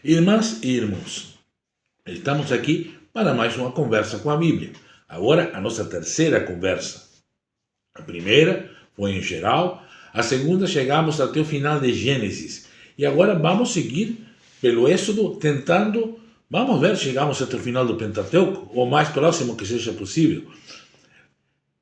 Irmãs e irmãos, estamos aqui para mais uma conversa com a Bíblia. Agora, a nossa terceira conversa. A primeira foi em geral, a segunda chegamos até o final de Gênesis. E agora vamos seguir pelo Êxodo, tentando, vamos ver, chegamos até o final do Pentateuco, o mais próximo que seja possível.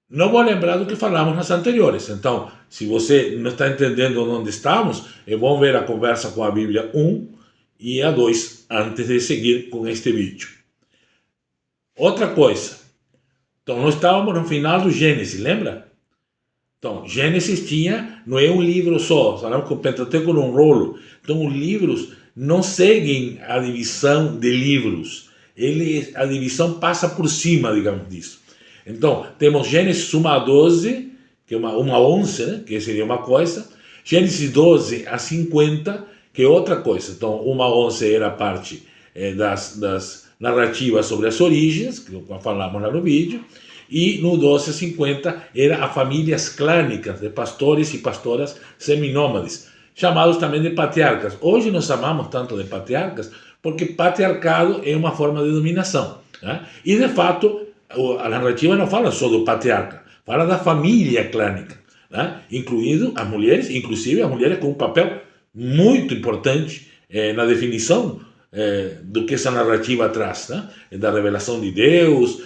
Não vou lembrar do que falamos nas anteriores. Então, se você não está entendendo onde estamos, é bom ver a conversa com a Bíblia 1 e a 2 antes de seguir com este vídeo. Outra coisa. Então, nós estávamos no final do Gênesis, lembra? Então, Gênesis tinha, não é um livro só, falamos que o Pentateuco é um rolo. Então, os livros não seguem a divisão de livros. A divisão passa por cima, digamos disso. Então, temos Gênesis 1 a 12, que é uma 11, né? Que seria uma coisa. Gênesis 12 a 50, que é outra coisa. Então, 1 a 11 era parte das narrativas sobre as origens, que falamos lá no vídeo. E no 12 a 50 era as famílias clânicas de pastores e pastoras seminômades, chamados também de patriarcas. Hoje nós chamamos tanto de patriarcas porque patriarcado é uma forma de dominação, né? E de fato a narrativa não fala só do patriarca, fala da família clânica, né? Incluindo as mulheres, inclusive as mulheres com um papel muito importante na definição do que essa narrativa traz, né? Da revelação de Deus,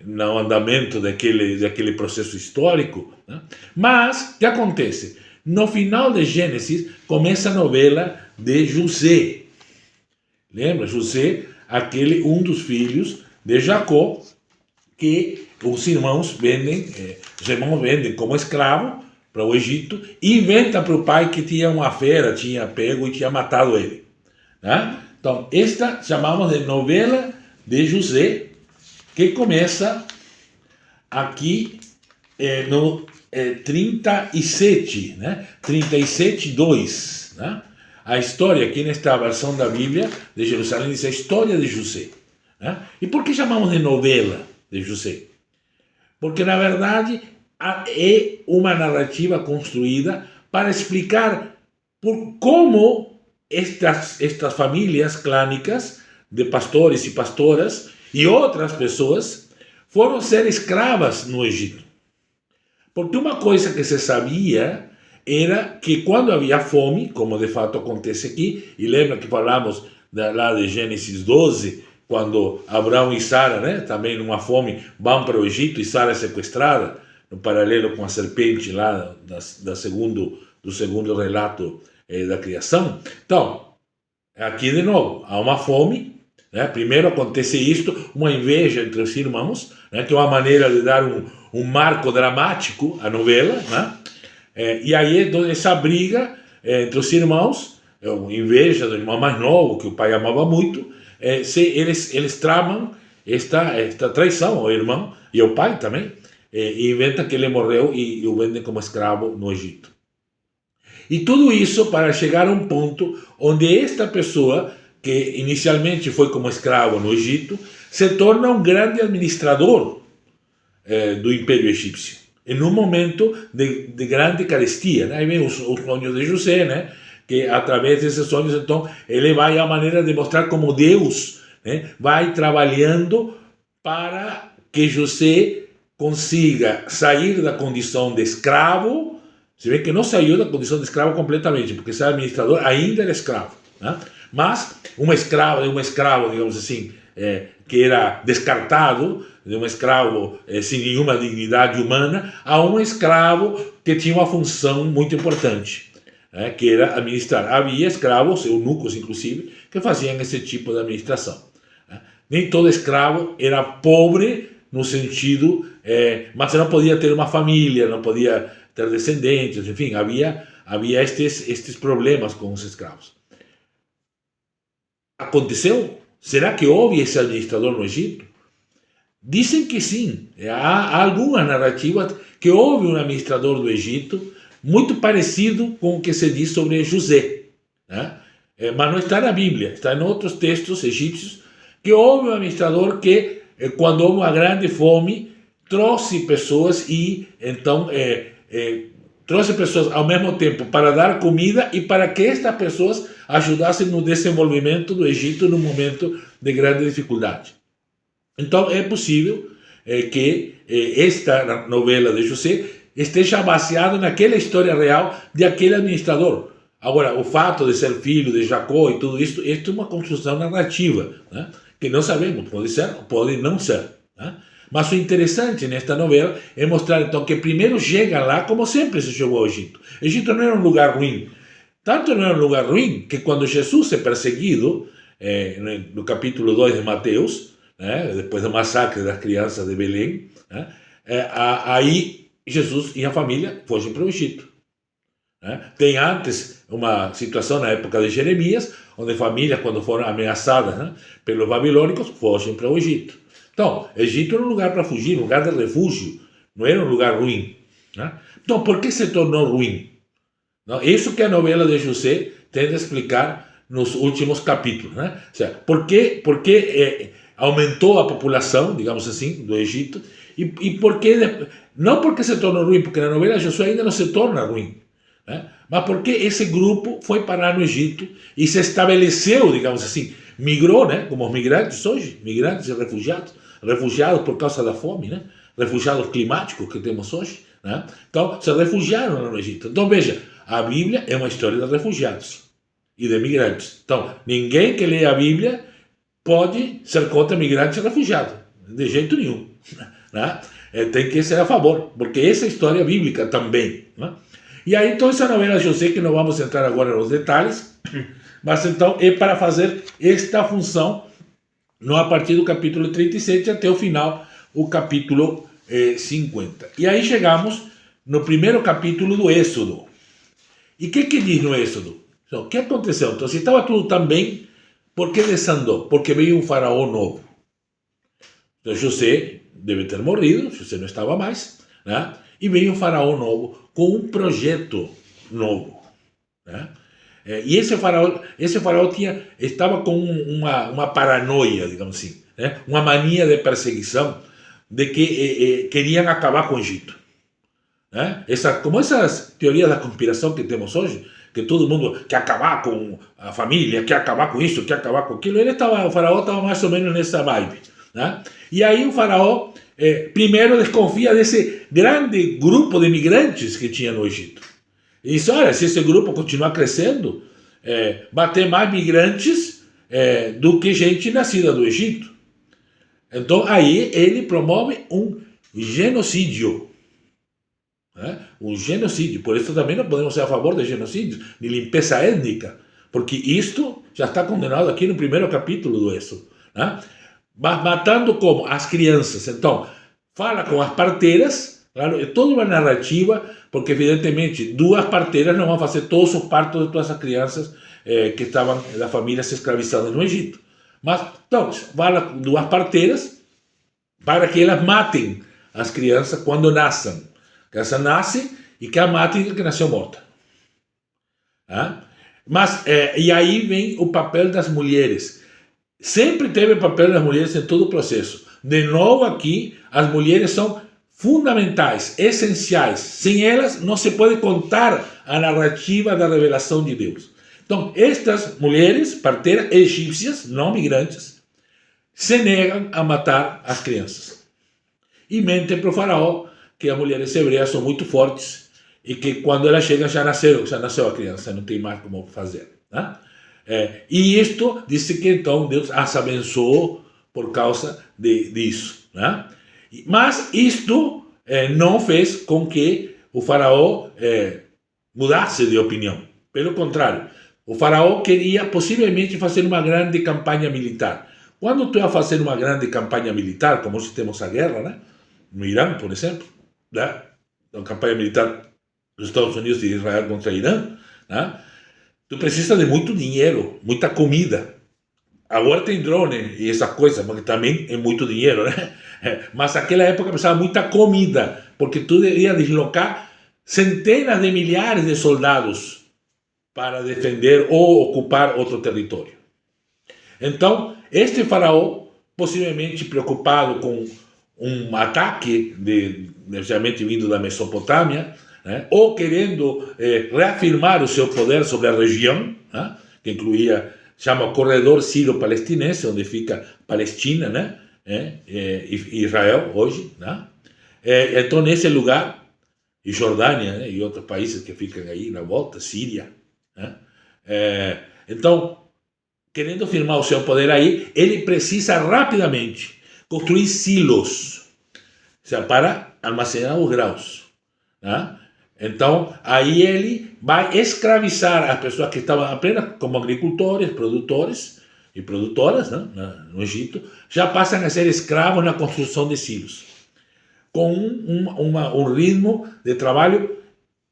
no andamento daquele processo histórico, né? Mas, o que acontece? No final de Gênesis, começa a novela de José. Lembra? José, um dos filhos de Jacó, que os irmãos vendem como escravo para o Egito e inventa para o pai que tinha uma fera, tinha pego e tinha matado ele, né? Então, esta chamamos de novela de José, que começa aqui no 37, né? 37:2, né? A história, aqui nesta versão da Bíblia de Jerusalém, diz a história de José, né? E por que chamamos de novela de José? Porque, na verdade, é uma narrativa construída para explicar como estas famílias clânicas de pastores e pastoras e outras pessoas foram ser escravas no Egito. Porque uma coisa que se sabia era que quando havia fome, como de fato acontece aqui, e lembra que falamos lá de Gênesis 12, quando Abraão e Sara, né, também numa fome, vão para o Egito e Sara é sequestrada, no paralelo com a serpente lá do segundo relato da criação. Então, aqui de novo, há uma fome, né? Primeiro acontece isto, uma inveja entre os irmãos, né? Que é uma maneira de dar um marco dramático à novela, né? E aí essa briga entre os irmãos, inveja do irmão mais novo, que o pai amava muito, eles tramam esta traição ao irmão e ao pai também, e inventam que ele morreu e o vendem como escravo no Egito. E tudo isso para chegar a um ponto onde esta pessoa, que inicialmente foi como escravo no Egito, se torna um grande administrador do Império Egípcio, em um momento de grande carestia, né? Aí vem os sonhos de José, né? Que através desses sonhos, então, ele vai a maneira de mostrar como Deus, né, vai trabalhando para que José consiga sair da condição de escravo. Você vê que não saiu da condição de escravo completamente, porque esse administrador ainda era escravo, né? Mas de um escravo, digamos assim, que era descartado, de um escravo sem nenhuma dignidade humana, a um escravo que tinha uma função muito importante, que era administrar. Havia escravos, eunucos inclusive, que faziam esse tipo de administração. Nem todo escravo era pobre no sentido, mas não podia ter uma família, não podia ter descendentes, enfim, havia estes problemas com os escravos. Aconteceu? Será que houve esse administrador no Egito? Dizem que sim. Há algumas narrativas que houve um administrador do Egito muito parecido com o que se diz sobre José, né? Mas não está na Bíblia, está em outros textos egípcios, que houve um administrador que, quando houve uma grande fome, trouxe pessoas e, então, trouxe pessoas ao mesmo tempo para dar comida e para que estas pessoas ajudassem no desenvolvimento do Egito num momento de grande dificuldade. Então é possível que esta novela de José esteja baseada naquela história real de aquele administrador. Agora, o fato de ser filho de Jacó e tudo isso é uma construção narrativa, né? Que não sabemos, pode ser, pode não ser, né? Mas o interessante nesta novela é mostrar então que primeiro chega lá como sempre se chegou ao Egito. O Egito não era um lugar ruim. Tanto não era um lugar ruim que quando Jesus é perseguido, no capítulo 2 de Mateus, né, depois do massacre das crianças de Belém, né, aí Jesus e a família fogem para o Egito. Né? Tem antes uma situação na época de Jeremias, onde famílias, quando foram ameaçadas, né, pelos babilônicos, fogem para o Egito. Então, Egito era um lugar para fugir, um lugar de refúgio, não era um lugar ruim. Né? Então, por que se tornou ruim? Não, isso que a novela de José tenta explicar nos últimos capítulos. Né? Ou seja, por que aumentou a população, digamos assim, do Egito, e por que, não porque se tornou ruim, porque na novela Josué ainda não se torna ruim, né? Mas porque esse grupo foi parar no Egito e se estabeleceu, digamos assim, migrou, né? Como os migrantes hoje, migrantes e refugiados por causa da fome, né? Refugiados climáticos que temos hoje, né? Então, se refugiaram no Egito. Então, veja, a Bíblia é uma história de refugiados e de migrantes. Então, ninguém que lê a Bíblia pode ser contra migrantes e refugiados, de jeito nenhum, né? Tem que ser a favor, porque essa é a história bíblica também, né? E aí, então, essa novela José, que não vamos entrar agora nos detalhes, mas então é para fazer esta função no a partir do capítulo 37 até o final, o capítulo 50. E aí chegamos no primeiro capítulo do Êxodo. E o que diz no Êxodo? Então, o que aconteceu? Então, se estava tudo tão bem, por que desandou? Porque veio um faraó novo. Então, José deve ter morrido, José não estava mais, né? E veio um faraó novo com um projeto novo, né? E esse faraó estava com uma paranoia, digamos assim, né? Uma mania de perseguição, de que queriam acabar com o Egito, né? Como essas teorias da conspiração que temos hoje, que todo mundo quer acabar com a família, quer acabar com isso, quer acabar com aquilo, o faraó estava mais ou menos nessa vibe, né? E aí o faraó primeiro desconfia desse grande grupo de migrantes que tinha no Egito. E diz, olha, se esse grupo continuar crescendo, vai ter mais migrantes do que gente nascida do Egito. Então aí ele promove um genocídio. Né? Um genocídio. Por isso também não podemos ser a favor de genocídio, de limpeza étnica, porque isto já está condenado aqui no primeiro capítulo do Êxodo. Né? Mas matando como? As crianças. Então, fala com as parteiras, claro, é toda uma narrativa, porque evidentemente duas parteiras não vão fazer todos os partos de todas as crianças que estavam das famílias escravizadas no Egito. Mas, então, fala com duas parteiras para que elas matem as crianças quando nascem. Que elas nascem e que a matem que nasceu morta. Mas, e aí vem o papel das mulheres. Sempre teve o papel das mulheres em todo o processo. De novo aqui, as mulheres são fundamentais, essenciais. Sem elas, não se pode contar a narrativa da revelação de Deus. Então, estas mulheres, parteiras egípcias, não migrantes, se negam a matar as crianças. E mentem para o faraó que as mulheres hebreias são muito fortes e que quando elas chegam já nasceu a criança, não tem mais como fazer. Né? E isto disse que então Deus as abençoou por causa disso. Né? Mas isto não fez com que o faraó mudasse de opinião. Pelo contrário, o faraó queria possivelmente fazer uma grande campanha militar. Quando tu ia fazer uma grande campanha militar, como hoje temos a guerra, né? No Irã, por exemplo, né? A campanha militar dos Estados Unidos e Israel contra o Irã, né? Tu precisa de muito dinheiro, muita comida. Agora tem drone e essa coisa, porque também é muito dinheiro, né? Mas naquela época precisava muita comida, porque tu devia deslocar centenas de milhares de soldados para defender ou ocupar outro território. Então, este faraó, possivelmente preocupado com um ataque, geralmente vindo da Mesopotâmia, né, ou querendo reafirmar o seu poder sobre a região, né, que incluía, chama Corredor Sírio-Palestinense, onde fica Palestina, né? Israel hoje, né? Então, nesse lugar, e Jordânia, né? E outros países que ficam aí na volta, Síria, né? Então, querendo firmar o seu poder aí, ele precisa rapidamente construir silos, para armazenar os grãos, né? Então, aí ele vai escravizar as pessoas que estavam apenas como agricultores, produtores e produtoras, né, no Egito, já passam a ser escravos na construção de silos, com um ritmo de trabalho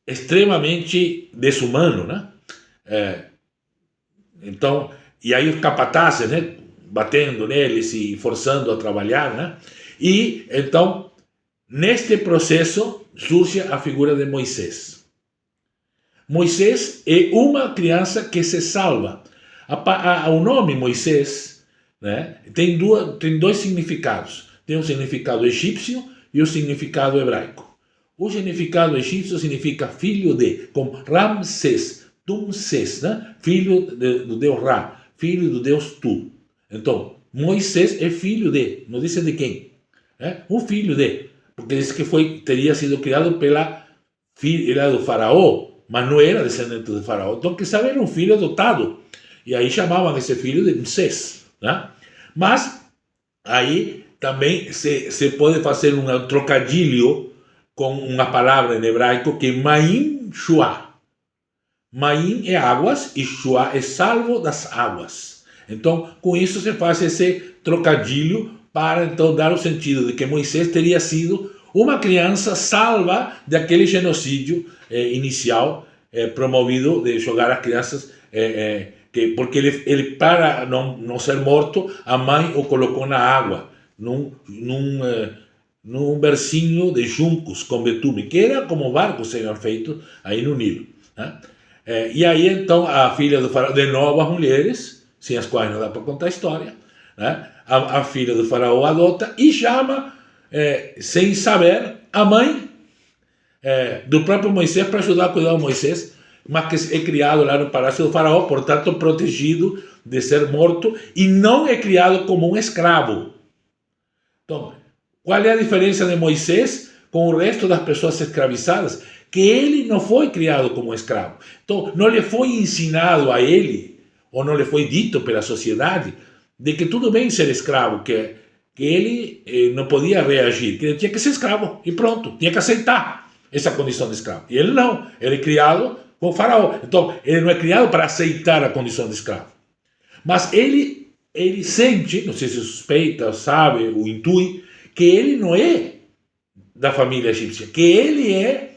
extremamente desumano, né? Então, e aí os capatazes, né, batendo neles e forçando a trabalhar, né? E então, neste processo, surge a figura de Moisés. Moisés é uma criança que se salva. O nome Moisés, né, tem dois significados. Tem um significado egípcio e um significado hebraico. O significado egípcio significa filho de, como Ramsés, Tumsés, né? Filho do deus Ra, filho do deus Tu. Então, Moisés é filho de, não diz de quem, um filho de, porque diz que teria sido criado pela filha do faraó, mas não era descendente do faraó. Então, que sabe, era um filho adotado. E aí chamavam esse filho de Moisés, né? Mas aí também se pode fazer um trocadilho com uma palavra em hebraico que é Ma'im Shua. Ma'im é águas e Shua é salvo das águas. Então, com isso se faz esse trocadilho para então dar o sentido de que Moisés teria sido uma criança salva daquele genocídio inicial promovido de jogar as crianças, porque ele para não ser morto, a mãe o colocou na água, num bercinho de juncos com betume, que era como barcos eram feitos aí no Nilo, né? E aí então a filha do faraó, de novo as mulheres, sem as quais não dá para contar a história, né? A filha do faraó adota e chama, sem saber, a mãe do próprio Moisés para ajudar a cuidar de Moisés, mas que é criado lá no palácio do faraó, portanto protegido de ser morto, e não é criado como um escravo. Então, qual é a diferença de Moisés com o resto das pessoas escravizadas? Que ele não foi criado como escravo. Então, não lhe foi ensinado a ele, ou não lhe foi dito pela sociedade, de que tudo bem ser escravo, que ele não podia reagir, que ele tinha que ser escravo, e pronto, tinha que aceitar essa condição de escravo. E ele não, ele é criado com o faraó. Então, ele não é criado para aceitar a condição de escravo. Mas ele sente, não sei se suspeita, sabe, ou intui, que ele não é da família egípcia, que ele é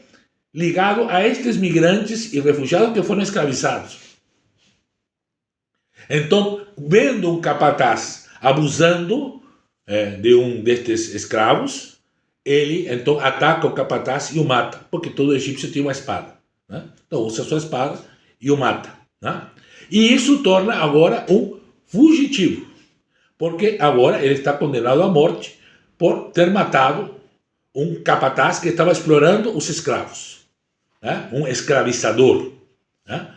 ligado a estes migrantes e refugiados que foram escravizados. Então, vendo um capataz abusando de um destes escravos, ele então ataca o capataz e o mata, porque todo egípcio tinha uma espada, né? Então usa a sua espada e o mata, né? E isso torna agora um fugitivo, porque agora ele está condenado à morte por ter matado um capataz que estava explorando os escravos, né? Um escravizador, né?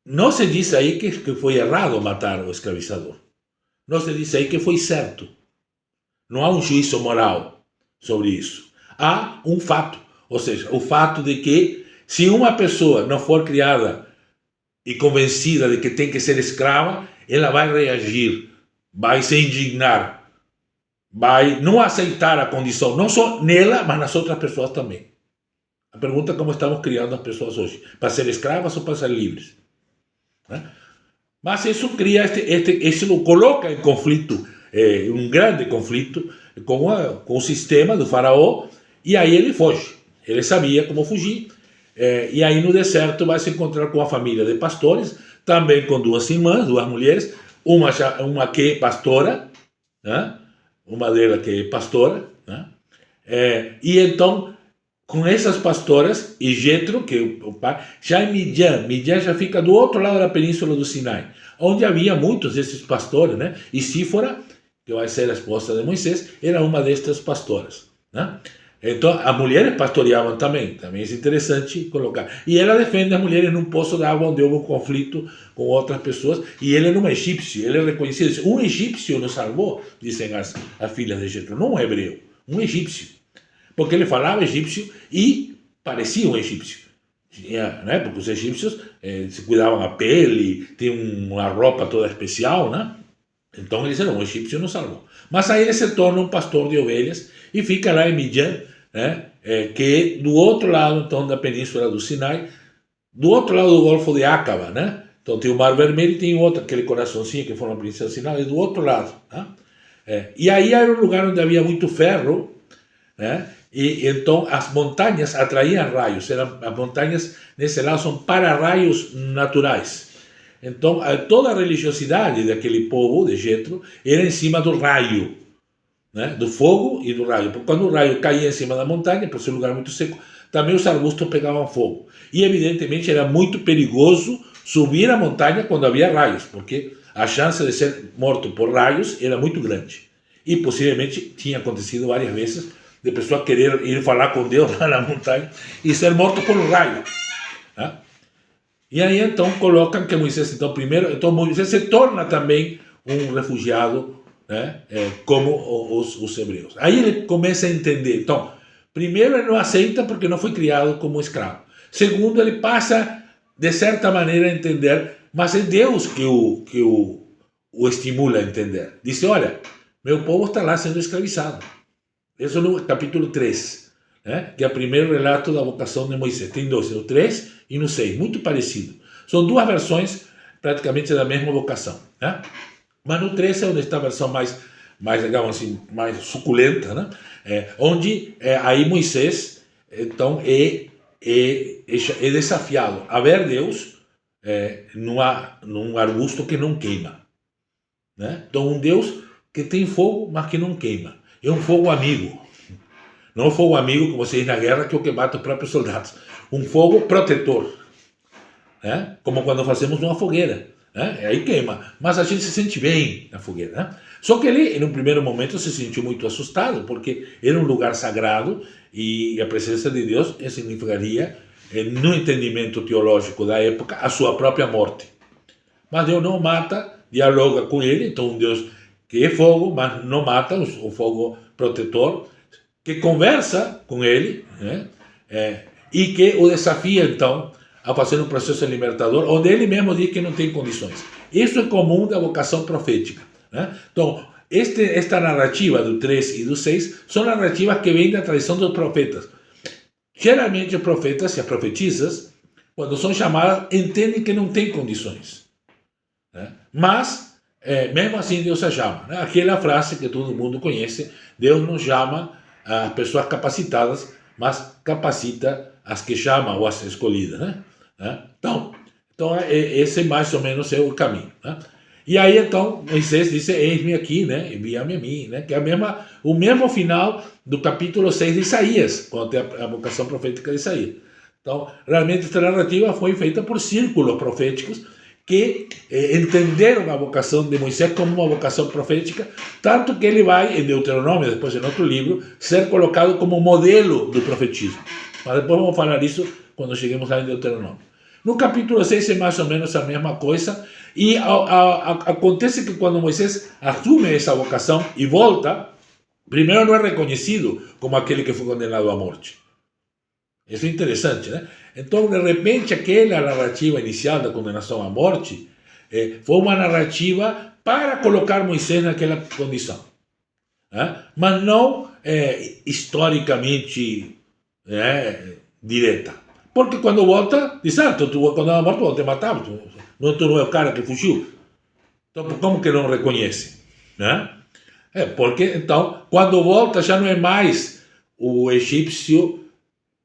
Não se diz aí que foi errado matar o escravizador. Não se diz aí que foi certo. Não há um juízo moral sobre isso. Há um fato, ou seja, o fato de que se uma pessoa não for criada e convencida de que tem que ser escrava, ela vai reagir, vai se indignar, vai não aceitar a condição, não só nela, mas nas outras pessoas também. A pergunta é como estamos criando as pessoas hoje, para ser escravas ou para ser livres, né? Mas isso cria, isso coloca em conflito, um grande conflito com o sistema do faraó, e aí ele foge. Ele sabia como fugir, e aí no deserto vai se encontrar com a família de pastores, também com duas irmãs, duas mulheres, uma que é pastora, né? Uma delas que é pastora, né? E então, com essas pastoras, e Jetro, que é o pai, já em Midian já fica do outro lado da península do Sinai, onde havia muitos desses pastores, né? E Sífora, que vai ser a esposa de Moisés, era uma destas pastoras, né? Então, as mulheres pastoreavam também. Também é interessante colocar. E ela defende as mulheres num poço de água onde houve um conflito com outras pessoas. E ele não é egípcio, ele é reconhecido. Um egípcio nos salvou, dizem as filhas de Jetro, não um hebreu, um egípcio. Porque ele falava egípcio e parecia um egípcio. Né? Porque os egípcios se cuidavam a pele, tinham uma roupa toda especial, né? Então ele disse, não, o egípcio nos salvou. Mas aí ele se torna um pastor de ovelhas e fica lá em Midian, né? Que do outro lado, então, da península do Sinai, do outro lado do Golfo de Acaba, né? Então tem o Mar Vermelho e tem outro, aquele coraçãozinho que foi na península do Sinai, do outro lado. Né? E aí era um lugar onde havia muito ferro, né? E então as montanhas atraíam raios, as montanhas nesse lado são para-raios naturais. Então toda a religiosidade daquele povo de Jetro era em cima do raio, né? Do fogo e do raio. Porque quando o raio caía em cima da montanha, por ser um lugar muito seco, também os arbustos pegavam fogo. E evidentemente era muito perigoso subir a montanha quando havia raios, porque a chance de ser morto por raios era muito grande. E possivelmente tinha acontecido várias vezes de pessoa querer ir falar com Deus lá na montanha e ser morto por um raio. Né? E aí então colocam que Moisés, então primeiro, então Moisés se torna também um refugiado, né? Como os hebreus. Aí ele começa a entender. Então, primeiro ele não aceita porque não foi criado como escravo. Segundo, ele passa de certa maneira a entender, mas é Deus que o estimula a entender. Diz, olha, meu povo está lá sendo escravizado. Isso no capítulo 3, né? Que é o primeiro relato da vocação de Moisés. Tem dois, no 3 e no 6, muito parecido. São duas versões praticamente da mesma vocação. Né? Mas no 3 é onde está a versão mais digamos assim, mais suculenta, né? Onde aí Moisés então é desafiado a ver Deus num arbusto que não queima. Né? Então um Deus que tem fogo, mas que não queima. É um fogo amigo. Não um fogo amigo, como se diz na guerra, que é o que mata os próprios soldados. Um fogo protetor. Né? Como quando fazemos uma fogueira. Né? Aí queima. Mas a gente se sente bem na fogueira. Né? Só que ele, em um primeiro momento, se sentiu muito assustado, porque era um lugar sagrado e a presença de Deus significaria, no entendimento teológico da época, a sua própria morte. Mas Deus não mata, dialoga com ele, então um Deus que é fogo, mas não mata, o fogo protetor, que conversa com ele, né? E que o desafia, então, a fazer um processo libertador, onde ele mesmo diz que não tem condições. Isso é comum da vocação profética. Né? Então, esta narrativa do 3 e do 6 são narrativas que vêm da tradição dos profetas. Geralmente os profetas e as profetisas, quando são chamadas, entendem que não tem condições. Né? Mas mesmo assim Deus a chama. Né? Aquela frase que todo mundo conhece, Deus não chama as pessoas capacitadas, mas capacita as que chama ou as escolhidas. Né? Então esse mais ou menos é o caminho. Né? E aí então Moisés disse, eis-me aqui, né? Envia-me a mim, né? Que é o mesmo final do capítulo 6 de Isaías, quando tem a vocação profética de Isaías. Então, realmente esta narrativa foi feita por círculos proféticos que entenderam a vocação de Moisés como uma vocação profética, tanto que ele vai, em Deuteronômio, depois em outro livro, ser colocado como modelo do profetismo. Mas depois vamos falar disso quando cheguemos lá em Deuteronômio. No capítulo 6 é mais ou menos a mesma coisa, e acontece que quando Moisés assume essa vocação e volta, primeiro não é reconhecido como aquele que foi condenado à morte. Isso é interessante, né? Então, de repente, aquela narrativa inicial da condenação à morte foi uma narrativa para colocar Moisés naquela condição. Mas não historicamente direta. Porque quando volta, diz, tu quando é morto, vão te matar, tu não é o cara que fugiu. Então, como que não reconhece? Né? Porque, então, quando volta, já não é mais o egípcio,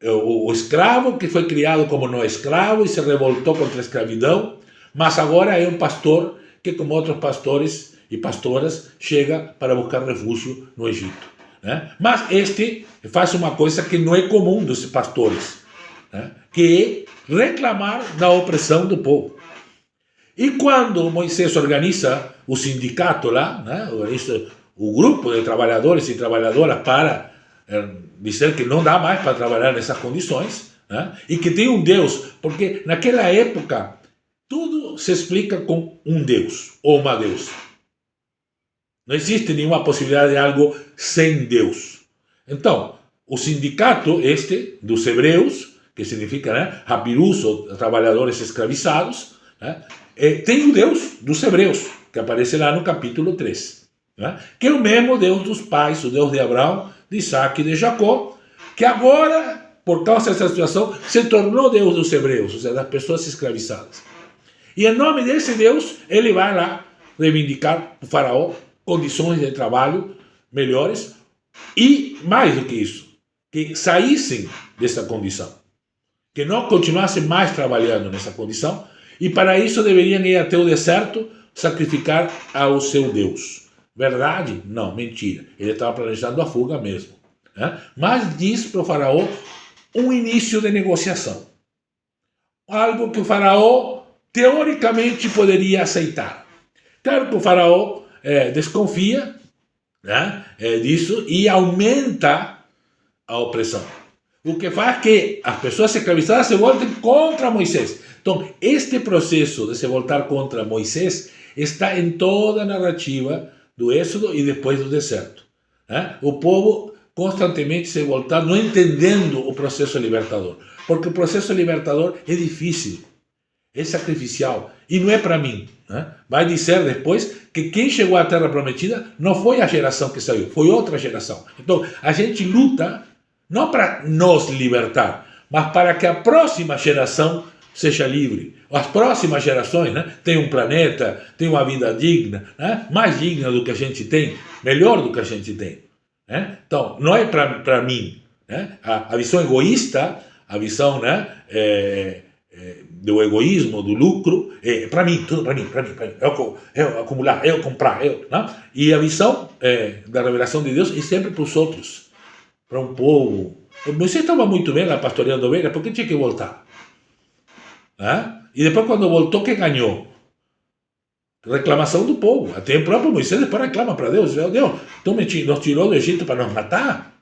o escravo que foi criado como não escravo e se revoltou contra a escravidão, mas agora é um pastor que, como outros pastores e pastoras, chega para buscar refúgio no Egito. Né? Mas este faz uma coisa que não é comum dos pastores, né? Que é reclamar da opressão do povo. E quando Moisés organiza o sindicato lá, né? Organiza o grupo de trabalhadores e trabalhadoras para dizer que não dá mais para trabalhar nessas condições, né? E que tem um Deus, porque naquela época tudo se explica com um Deus ou uma deusa. Não existe nenhuma possibilidade de algo sem Deus. Então, o sindicato dos hebreus, que significa, né, Habirus, ou trabalhadores escravizados, né, tem o Deus dos hebreus, que aparece lá no capítulo 3, né, que é o mesmo Deus dos pais, o Deus de Abraão, de Isaac e de Jacó, que agora, por causa dessa situação, se tornou Deus dos hebreus, ou seja, das pessoas escravizadas. E em nome desse Deus, ele vai lá reivindicar o faraó condições de trabalho melhores e, mais do que isso, que saíssem dessa condição, que não continuassem mais trabalhando nessa condição, e para isso deveriam ir até o deserto sacrificar ao seu Deus. Verdade? Não, mentira. Ele estava planejando a fuga mesmo, né? Mas diz para o faraó um início de negociação. Algo que o faraó, teoricamente, poderia aceitar. Claro que o faraó desconfia, né, disso e aumenta a opressão. O que faz que as pessoas escravizadas se voltem contra Moisés. Então, este processo de se voltar contra Moisés está em toda a narrativa do Êxodo e depois do deserto, né? O povo constantemente se voltando, não entendendo o processo libertador. Porque o processo libertador é difícil, é sacrificial e não é para mim, né? Vai dizer depois que quem chegou à Terra Prometida não foi a geração que saiu, foi outra geração. Então, a gente luta não para nos libertar, mas para que a próxima geração seja livre. As próximas gerações, né, tenham um planeta, tenham uma vida digna, né, mais digna do que a gente tem, melhor do que a gente tem, né? Então, não é para mim, né? A visão egoísta, a visão, né, do egoísmo, do lucro, para mim, tudo para mim, eu acumular, eu comprar, né? E a visão da revelação de Deus é sempre para os outros, para um povo. Moisés estava muito bem lá pastoreando ovelhas, por que tinha que voltar? E depois, quando voltou, quem ganhou? Reclamação do povo. Até o próprio Moisés depois reclama para Deus: Deus, tu nos tirou do Egito para nos matar?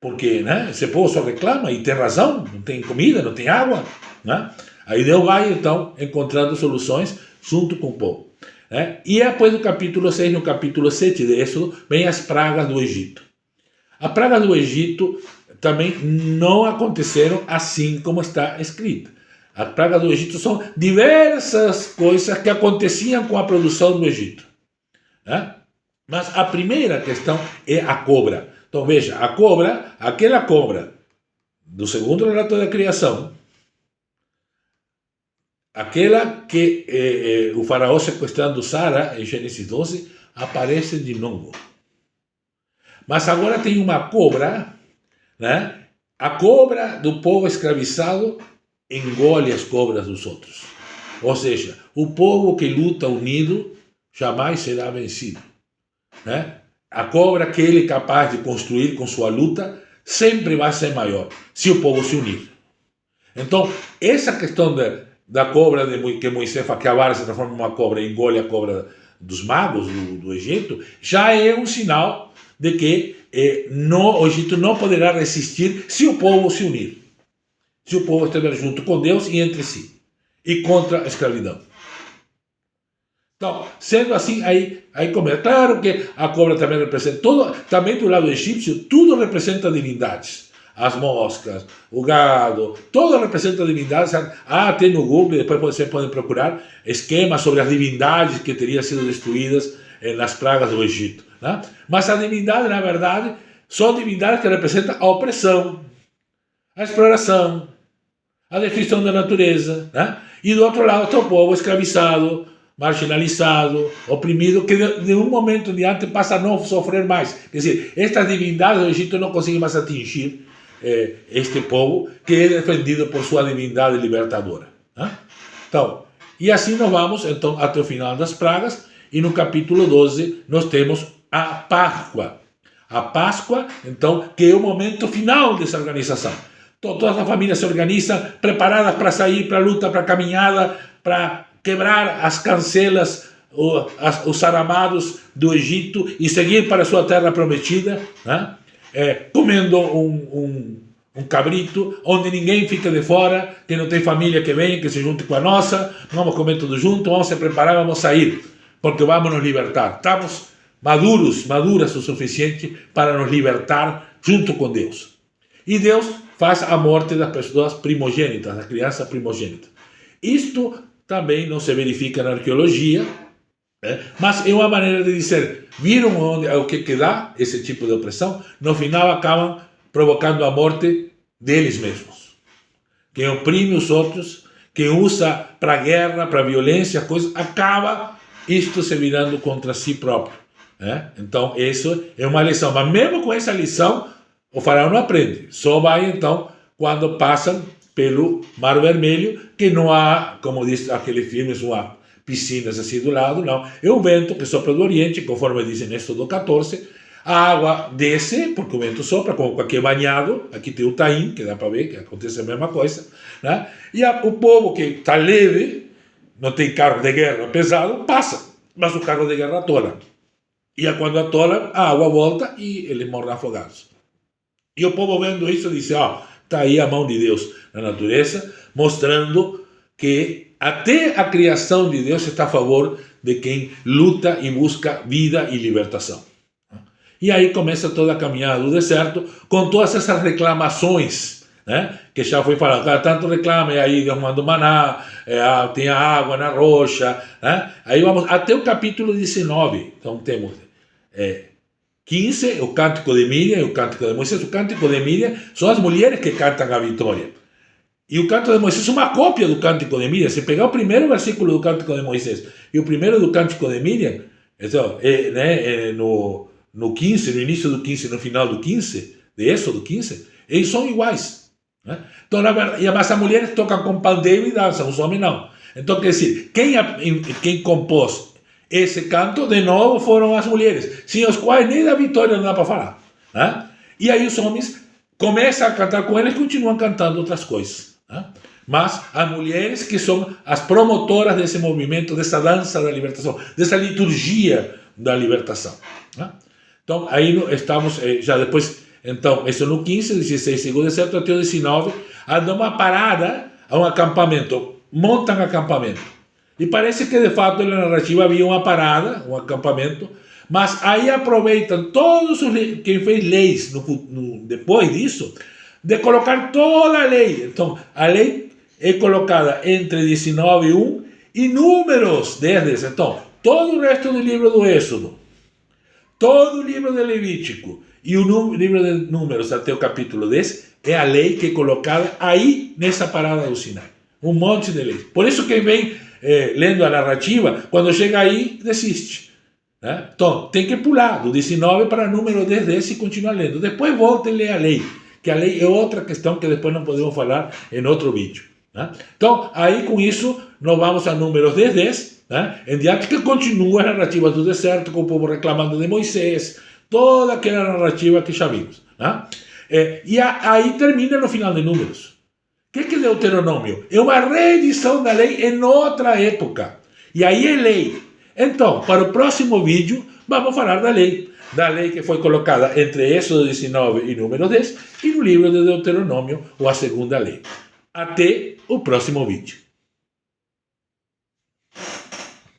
Porque, né, esse povo só reclama e tem razão, não tem comida, não tem água, né? Aí Deus vai, então, encontrando soluções junto com o povo, né? E depois do capítulo 6, no capítulo 7 de Êxodo, vem as pragas do Egito. As pragas do Egito também não aconteceram assim como está escrito. As pragas do Egito são diversas coisas que aconteciam com a produção do Egito, né? Mas a primeira questão é a cobra. Então veja, a cobra, aquela cobra do segundo relato da criação, aquela que o faraó sequestrando Sara, em Gênesis 12, aparece de novo. Mas agora tem uma cobra, né? A cobra do povo escravizado engole as cobras dos outros. Ou seja, o povo que luta unido jamais será vencido, né? A cobra que ele é capaz de construir com sua luta sempre vai ser maior, se o povo se unir. Então, essa questão da cobra que Moisés faz, que a vara se transforma em uma cobra e engole a cobra dos magos do Egito, já é um sinal de que o Egito não poderá resistir se o povo se unir. Se o povo estiver junto com Deus e entre si, e contra a escravidão. Então, sendo assim, aí começa. Claro que a cobra também representa, também do lado egípcio, tudo representa divindades. As moscas, o gado, tudo representa divindades. Tem no Google, depois vocês podem procurar esquemas sobre as divindades que teriam sido destruídas nas pragas do Egito, né? Mas as divindades, na verdade, são divindades que representam a opressão, a exploração, a destruição da natureza, né? E do outro lado está o povo escravizado, marginalizado, oprimido, que de um momento em diante passa a não sofrer mais. Quer dizer, estas divindades do Egito não conseguem mais atingir este povo que é defendido por sua divindade libertadora, né? Então, e assim nós vamos então até o final das pragas, e no capítulo 12 nós temos a Páscoa. A Páscoa, então, que é o momento final dessa organização. Todas as famílias se organizam, preparadas para sair para a luta, para a caminhada, para quebrar as cancelas, os aramados do Egito e seguir para a sua terra prometida, né? comendo um cabrito, onde ninguém fica de fora, que não tem família que venha, que se junte com a nossa, vamos comer tudo junto, vamos se preparar, vamos sair, porque vamos nos libertar. Estamos maduras o suficiente para nos libertar junto com Deus. E Deus faz a morte das pessoas primogênitas, das crianças primogênitas. Isto também não se verifica na arqueologia, mas é uma maneira de dizer, viram o que dá esse tipo de opressão? No final acabam provocando a morte deles mesmos. Quem oprime os outros, quem usa para guerra, para violência, coisa, acaba isto se virando contra si próprio. Então, isso é uma lição. Mas mesmo com essa lição, o faraó não aprende. Só vai, então, quando passam pelo Mar Vermelho, que não há, como diz aquele filme, uma piscinas assim do lado, não. É um vento que sopra do Oriente, conforme diz em Êxodo 14. A água desce, porque o vento sopra, como qualquer banhado. Aqui tem o Taim, que dá para ver que acontece a mesma coisa. Né? E o povo que está leve, não tem carro de guerra pesado, passa. Mas o carro de guerra atola. E quando atola, a água volta e eles morrem afogados. E o povo vendo isso diz, está aí a mão de Deus na natureza, mostrando que até a criação de Deus está a favor de quem luta e busca vida e libertação. E aí começa toda a caminhada do deserto, com todas essas reclamações, né? Que já foi falado, tanto reclama, e aí Deus manda o maná, tem a água na rocha, né? Aí vamos até o capítulo 19, então temos 15, o Cântico de Miriam e o Cântico de Moisés. O Cântico de Miriam são as mulheres que cantam a vitória. E o Cântico de Moisés é uma cópia do Cântico de Miriam. Se pegar o primeiro versículo do Cântico de Moisés e o primeiro do Cântico de Miriam, então, no 15, no início do 15 e no final do 15, de Êxodo 15, eles são iguais. Né? Então, na verdade, mas as mulheres tocam com pandeiro e dançam, os homens não. Então, quer dizer, quem compôs esse canto, de novo, foram as mulheres, sem os quais nem da vitória não dá para falar. Né? E aí os homens começam a cantar com eles e continuam cantando outras coisas. Né? Mas as mulheres que são as promotoras desse movimento, dessa dança da libertação, dessa liturgia da libertação. Né? Então, aí estamos, já depois, então, isso no 15, 16, segundo deserto, até o 19, dão uma parada a um acampamento, montam acampamento. E parece que, de fato, na narrativa havia uma parada, um acampamento, mas aí aproveitam todos quem fez leis depois disso, de colocar toda a lei. Então, a lei é colocada entre 19 e 1 e números 10. Então, todo o resto do livro do Êxodo, todo o livro de Levítico e o livro de Números até o capítulo 10 é a lei que é colocada aí nessa parada do Sinai. Um monte de leis. Por isso quem vem lendo a narrativa, quando chega aí, desiste. Né? Então, tem que pular do 19 para número 10 e continuar lendo. Depois volta e lê a lei, que a lei é outra questão que depois não podemos falar em outro vídeo. Né? Então, aí com isso, nós vamos a números 10, né? Em diante que continua a narrativa do deserto, com o povo reclamando de Moisés, toda aquela narrativa que já vimos. Né? E aí termina no final de Números. O que é Deuteronômio? É uma reedição da lei em outra época. E aí é lei. Então, para o próximo vídeo, vamos falar da lei que foi colocada entre Êxodo 19 e Número 10 e no livro de Deuteronômio, ou a segunda lei. Até o próximo vídeo.